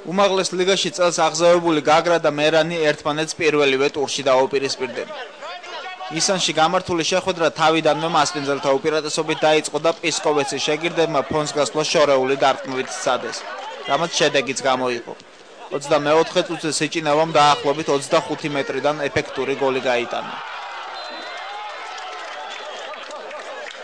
უმაღლეს ლიგაში წელს აღზევებული გაგრა და მერანი ერთმანეთს პირველივე ტურში დაუპირისპირდნენ. ისანში გამართული შეხვედრა თავიდანვე მასპინძელთა უპირატესობით დაიწყო და პისკოვეცის შეგირდებმა ფონს გასვლა შორეული დარტყმებით სცადეს, რამაც შედეგიც გამოიღო. 24 წუთზე სიჭინავამ დაახლოებით 25 მეტრიდან ეფექტური გოლი გაიტანა.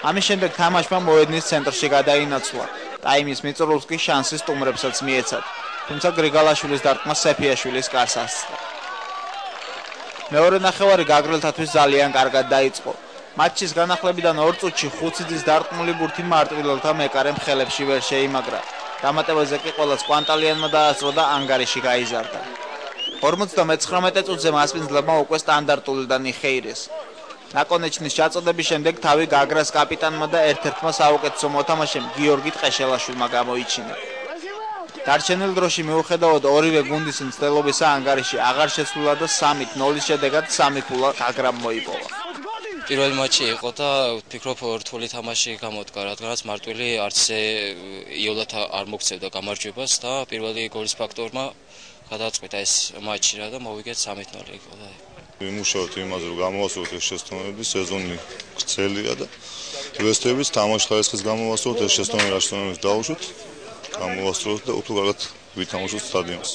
ამის შემდეგ თამაშმა მოედნის ცენტრში გადაინაცვლა. ტაიმის მიწურულს კი შანსი სტუმრებსაც მიეცათ, თუმცა გრიგალაშვილის დარტყმა სეფიაშვილის კარს ასწრა. მეორე ნახევარი გაგრელთათვის ძალიან კარგად დაიწყო. მატჩის განახლებიდან 2 წუთში ხუციძის დარტყმული ბურთი მარტვილელთა მეკარემ ხელებში ვერ შეიმაგრა. დამატებაზე კი ყველას კვანტალიანმა დაასწრო და ანგარიში გაიზარდა. 59 წუთზე მასპინძლებმა უკვე სტანდარტულიდან იხეირეს. ნაკონეჩნის ჩაწოდების შემდეგ თავი გაგრას კაპიტანმა და ერთ-ერთმა საუკეთესო მოთამაშემ გიორგი ტყეშელაშვილმა გამოიჩინა. დარჩენილ დროში მიუხედავად ორივე გუნდის მცდელობისა ანგარიში აღარ შეცვლილა და 3-0 შედეგად 3 ქულა გაგრამ მოიპოვა. პირველი მატჩი იყო და ვფიქრობ რთული თამაში გამოდგა, რადგანაც მარტვილი არც იოლად არ მოგწევდა გამარჯვებას და პირველი გოლის ფაქტორმა გადაწყვიტა ეს მატჩი და მოვიგეთ 3-0 იყო და ვიმუშაოთ იმაზე, რომ გამოვასწროთ ეს შეცდომები, სეზონი გრძელია და ვესტების თამაში ხარისხის გამოვასწროთ, ეს შეცდომები რა შეცდომებს დავუშვით, გამოვასწროთ და უფრო კარგად ვითამაშოთ სტადიონს.